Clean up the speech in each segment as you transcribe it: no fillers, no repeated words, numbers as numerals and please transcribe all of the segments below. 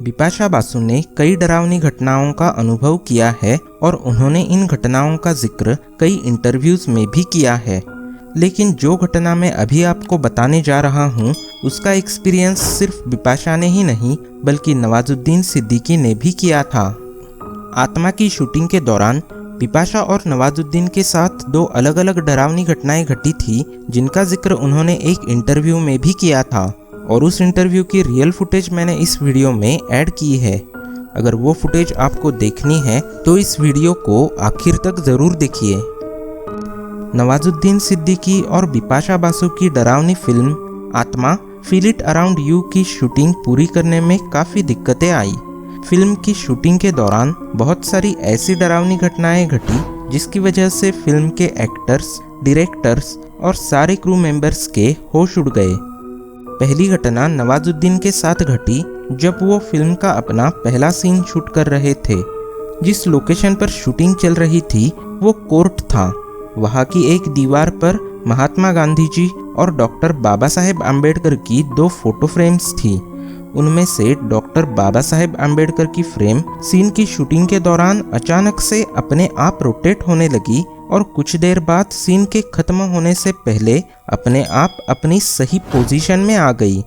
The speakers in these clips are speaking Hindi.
बिपाशा बासु ने कई डरावनी घटनाओं का अनुभव किया है और उन्होंने इन घटनाओं का जिक्र कई इंटरव्यूज में भी किया है। लेकिन जो घटना मैं अभी आपको बताने जा रहा हूँ उसका एक्सपीरियंस सिर्फ बिपाशा ने ही नहीं बल्कि नवाजुद्दीन सिद्दीकी ने भी किया था। आत्मा की शूटिंग के दौरान बिपाशा और नवाजुद्दीन के साथ दो अलग अलग डरावनी घटनाएं घटी थी जिनका जिक्र उन्होंने एक इंटरव्यू में भी किया था और उस इंटरव्यू की रियल फुटेज मैंने इस वीडियो में ऐड की है। अगर वो फुटेज आपको देखनी है तो इस वीडियो को आखिर तक ज़रूर देखिए। नवाजुद्दीन सिद्दीकी और बिपाशा बासु की डरावनी फिल्म आत्मा फील इट अराउंड यू की शूटिंग पूरी करने में काफ़ी दिक्कतें आई। फिल्म की शूटिंग के दौरान बहुत सारी ऐसी डरावनी घटनाएं घटी जिसकी वजह से फिल्म के एक्टर्स, डायरेक्टर्स और सारे क्रू मेंबर्स के होश उड़ गए। पहली घटना नवाजुद्दीन के साथ घटी जब वो फिल्म का अपना पहला सीन शूट कर रहे थे। जिस लोकेशन पर शूटिंग चल रही थी वो कोर्ट था। वहाँ की एक दीवार पर महात्मा गांधी जी और डॉक्टर बाबा साहेब आम्बेडकर की दो फोटो फ्रेम्स थी। उनमें से डॉक्टर बाबा साहेब आम्बेडकर की फ्रेम सीन की शूटिंग के दौरान अचानक से अपने आप रोटेट होने लगी और कुछ देर बाद सीन के खत्म होने से पहले अपने आप अपनी सही पोजीशन में आ गई।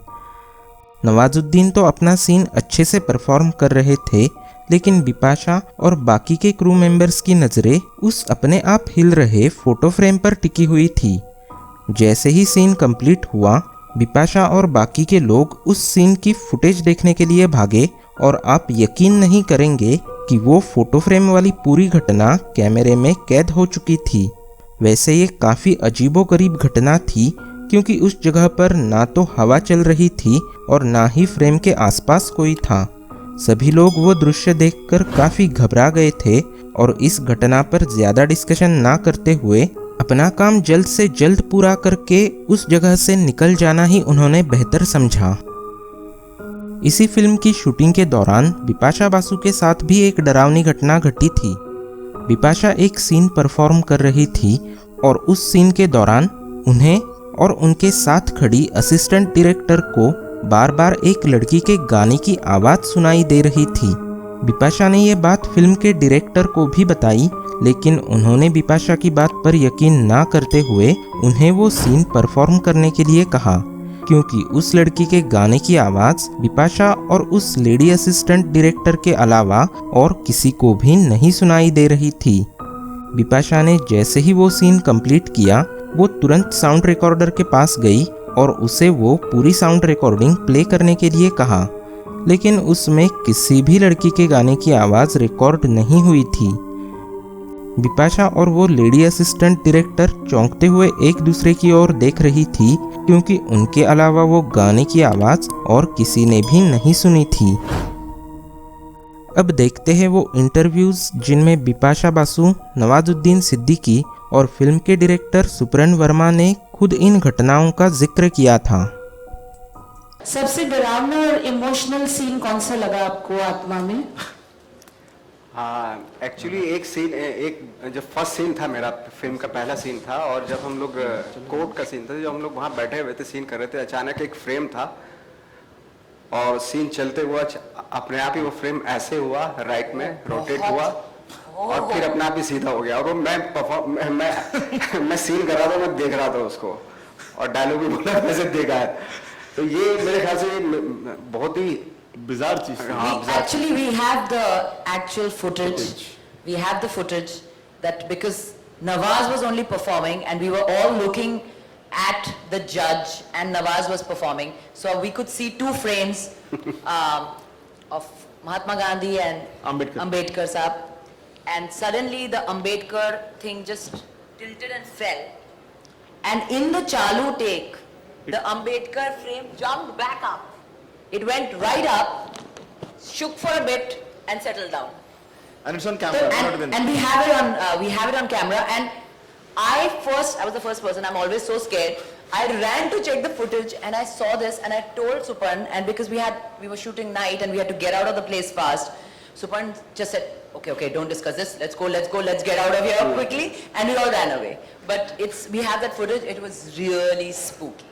नवाजुद्दीन तो अपना सीन अच्छे से परफॉर्म कर रहे थे लेकिन बिपाशा और बाकी के क्रू मेंबर्स की नज़रें उस अपने आप हिल रहे फोटो फ्रेम पर टिकी हुई थी। जैसे ही सीन कंप्लीट हुआ बिपाशा और बाकी के लोग उस सीन की फुटेज देखने के लिए भागे और आप यकीन नहीं करेंगे कि वो फोटो फ्रेम वाली पूरी घटना कैमरे में कैद हो चुकी थी। वैसे ये काफ़ी अजीबोगरीब घटना थी क्योंकि उस जगह पर ना तो हवा चल रही थी और ना ही फ्रेम के आसपास कोई था। सभी लोग वो दृश्य देखकर काफ़ी घबरा गए थे और इस घटना पर ज़्यादा डिस्कशन ना करते हुए अपना काम जल्द से जल्द पूरा करके उस जगह से निकल जाना ही उन्होंने बेहतर समझा। इसी फिल्म की शूटिंग के दौरान बिपाशा बासु के साथ भी एक डरावनी घटना घटी थी। बिपाशा एक सीन परफॉर्म कर रही थी और उस सीन के दौरान उन्हें और उनके साथ खड़ी असिस्टेंट डायरेक्टर को बार बार एक लड़की के गाने की आवाज़ सुनाई दे रही थी। बिपाशा ने ये बात फिल्म के डायरेक्टर को भी बताई लेकिन उन्होंने बिपाशा की बात पर यकीन ना करते हुए उन्हें वो सीन परफॉर्म करने के लिए कहा क्योंकि उस लड़की के गाने की आवाज़ बिपाशा और उस लेडी असिस्टेंट डायरेक्टर के अलावा और किसी को भी नहीं सुनाई दे रही थी। बिपाशा ने जैसे ही वो सीन कंप्लीट किया वो तुरंत साउंड रिकॉर्डर के पास गई और उसे वो पूरी साउंड रिकॉर्डिंग प्ले करने के लिए कहा लेकिन उसमें किसी भी लड़की के गाने की आवाज़ रिकॉर्ड नहीं हुई थी। बिपाशा और वो लेडी असिस्टेंट डायरेक्टर चौंकते हुए एक दूसरे की ओर देख रही थी क्योंकि उनके अलावा वो गाने की आवाज़ और किसी ने भी नहीं सुनी थी। अब देखते हैं वो इंटरव्यूज़ जिनमें बिपाशा बासु, नवाजुद्दीन सिद्दीकी और फिल्म के डायरेक्टर सुपरन वर्मा ने खुद इन घटनाओं का जिक्र किया था। सबसे डरावना और इमोशनल सीन कौन सा लगा आपको आत्मा में? हाँ, एक्चुअली एक जो फर्स्ट सीन था मेरा फिल्म का पहला सीन था और जब हम लोग कोर्ट का सीन था, जब हम लोग वहाँ बैठे हुए थे सीन कर रहे थे, अचानक एक फ्रेम था और सीन चलते हुआ अपने आप ही वो फ्रेम ऐसे हुआ, राइट में रोटेट हुआ और फिर अपने आप ही सीधा हो गया और वो मैं सीन कर रहा था, मैं देख रहा था उसको और डायलॉग भी बोला वैसे देखा है। तो ये मेरे ख्याल से बहुत ही bizarre चीज है। Actually, we have the actual footage. We have the footage that because Nawaz was only performing and we were all looking at the judge and Nawaz was performing, so we could see two frames of Mahatma Gandhi and Ambedkar sahab, and suddenly the Ambedkar thing just tilted and fell, and in the chalu take, the Ambedkar frame jumped back up. It went right up, shook for a bit, and settled down. And it's on camera. And we have it on camera. And I was the first person. I'm always so scared. I ran to check the footage, and I saw this, and I told Supan. And because we were shooting night, and we had to get out of the place fast, Supan just said, "Okay, don't discuss this. Let's go. Let's get out of here quickly." And we all ran away. But we have that footage. It was really spooky.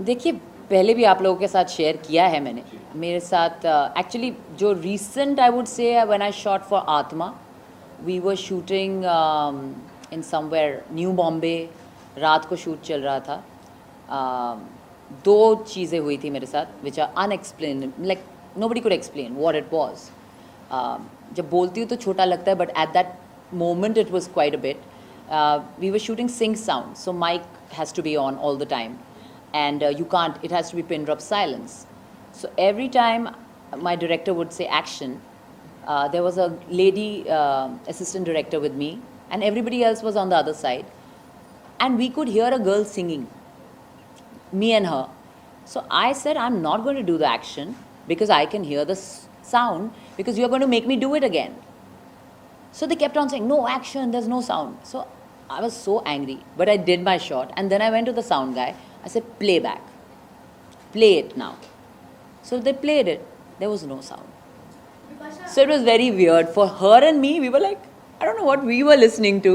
देखिए पहले भी आप लोगों के साथ शेयर किया है मैंने मेरे साथ एक्चुअली जो recent I would say when I shot for Aatma we were shooting in somewhere New Bombay रात को शूट चल रहा था दो चीज़ें हुई थी मेरे साथ which are unexplain like nobody could explain what it was जब बोलती हूँ तो छोटा लगता है but at that moment it was quite a bit we were shooting sync sound so mic has to be on all the time and you can't it has to be pin drop silence so every time my director would say action there was a lady assistant director with me and everybody else was on the other side and we could hear a girl singing me and her so I said I'm not going to do the action because I can hear the sound because you're going to make me do it again so they kept on saying no action there's no sound so I was so angry but I did my shot and then I went to the sound guy I said play back play it now so they played it there was no sound so it was very weird for her and me we were like I don't know what we were listening to